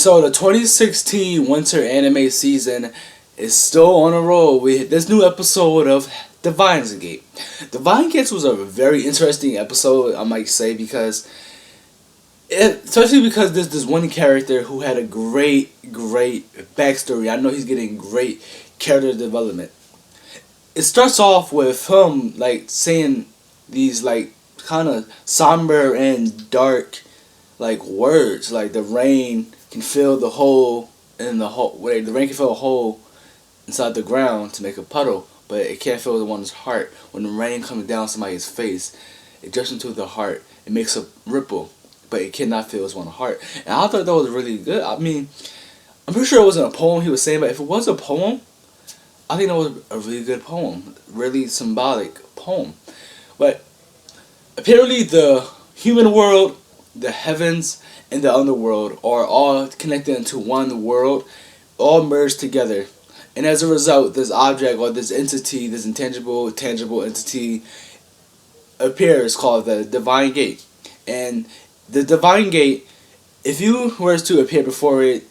So the 2016 winter anime season is still on a roll with this new episode of Divine Gate. Divine Gates was a very interesting episode, I might say, because especially because there's this one character who had a great backstory. I know he's getting great character development. It starts off with him like saying these like kind of somber and dark like words, like the rain can fill the hole in the hole. Wait, the rain can fill a hole inside the ground to make a puddle, but it can't fill the one's heart. When the rain comes down somebody's face, it drips into the heart. It makes a ripple, but it cannot fill one's heart. And I thought that was really good. I mean, I'm pretty sure it wasn't a poem he was saying, but if it was a poem, I think that was a really good poem, really symbolic poem. But apparently, the human world, the heavens, and the underworld are all connected into one world, all merged together. And as a result, this object or this entity, this intangible, tangible entity appears called the Divine Gate. And the Divine Gate, if you were to appear before it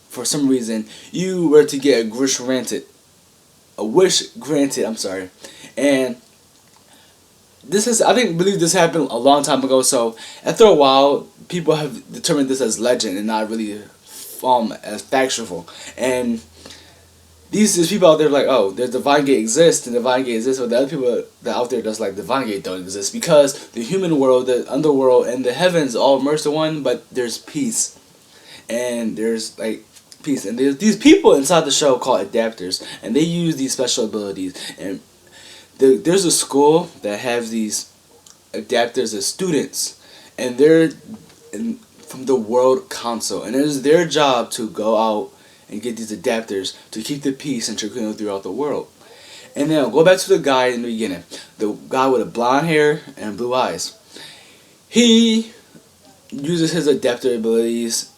for some reason, you were to get a wish granted, I'm sorry. And I believe this happened a long time ago, so after a while, people have determined this as legend and not really as factual. And these people out there like, oh, the Divine Gate exists, and the Divine Gate exists, but the other people that out there that's like, Divine Gate don't exist, because the human world, the underworld, and the heavens all merge to one, but there's peace. And there's like peace. And there's these people inside the show called adapters, and they use these special abilities. And there's a school that has these adapters as students, and they're from the World Council, and it is their job to go out and get these adapters to keep the peace and tranquility throughout the world. And now go back to the guy in the beginning, the guy with the blonde hair and blue eyes. He uses his adapter abilities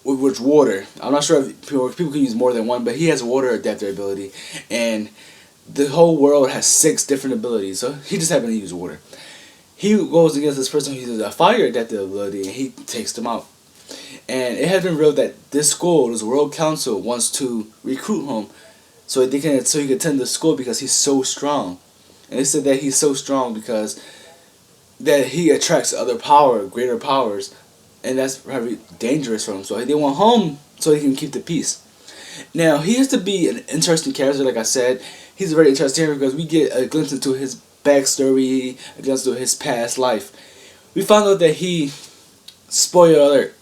with water. I'm not sure if people can use more than one, but he has water adapter ability, and the whole world has 6 different abilities, so he just happened to use water. He goes against this person who uses a fire adaptive ability, and he takes them out. And it has been revealed that this school, this World Council, wants to recruit him so he can attend the school because he's so strong. And they said that he's so strong because that he attracts greater powers, and that's very dangerous for him. So they want him so he can keep the peace. Now, he has to be an interesting character, like I said. He's a very interesting character because we get a glimpse into his backstory, a glimpse into his past life. We found out that spoiler alert,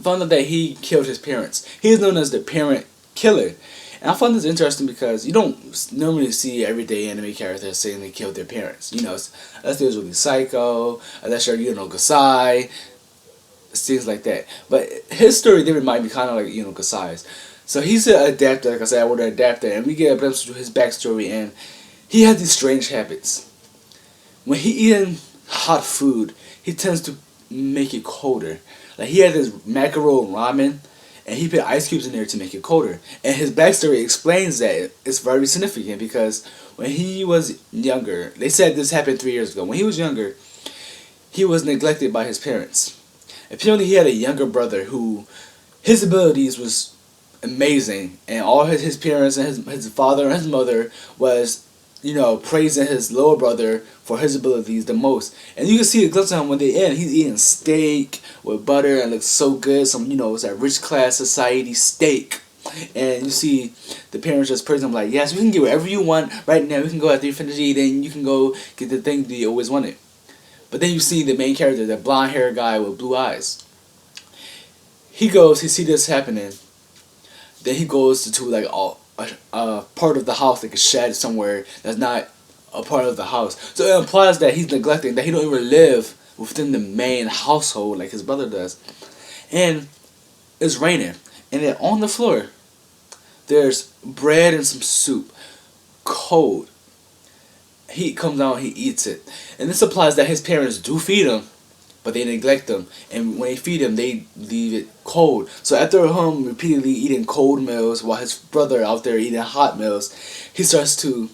found out that he killed his parents. He is known as the parent killer. And I found this interesting because you don't normally see everyday anime characters saying they killed their parents. You know, unless they was really psycho, unless you're, Gasai, things like that. But his story, they remind me kind of like, Gasai's. So he's an adapter, like I said, an adapter, and we get a glimpse of his backstory, and he has these strange habits. When he eating hot food, he tends to make it colder. Like he had this mackerel ramen, and he put ice cubes in there to make it colder. And his backstory explains that it's very significant because when he was younger, they said this happened 3 years ago. When he was younger, he was neglected by his parents. Apparently, he had a younger brother who his abilities was amazing, and all his parents and his father and his mother was, praising his little brother for his abilities the most. And you can see a glimpse of him when they end. He's eating steak with butter and looks so good. It's that rich class society steak. And you see the parents just praising him like, yes, we can get whatever you want right now. We can go after you finish eating. You can go get the thing that you always wanted. But then you see the main character, the blonde hair guy with blue eyes. He sees this happening. Then he goes to like a part of the house, like a shed somewhere that's not a part of the house. So it implies that he's neglecting, that he don't even live within the main household like his brother does. And it's raining, and then on the floor, there's bread and some soup, cold. He comes out, he eats it, and this implies that his parents do feed him, but they neglect him, and when they feed him, they leave it cold. So after him repeatedly eating cold meals while his brother out there eating hot meals, he starts to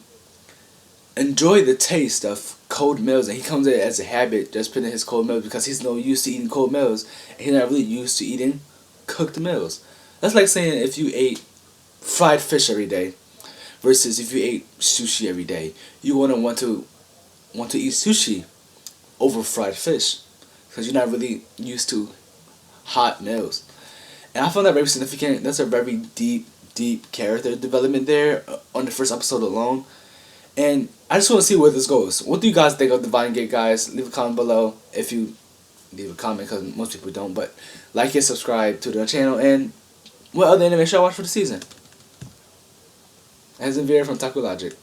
enjoy the taste of cold meals, and he comes in as a habit, just putting his cold meals because he's not used to eating cold meals, and he's not really used to eating cooked meals. That's like saying if you ate fried fish every day versus if you ate sushi every day, you wouldn't want to eat sushi over fried fish because you're not really used to hot meals. And I found that very significant. That's a very deep character development there on the first episode alone. And I just want to see where this goes. What do you guys think of Divine Gate, guys? Leave a comment below if you leave a comment, because most people don't. But like and subscribe to the channel. And what other anime should I watch for the season? As in Vera from Taku Logic.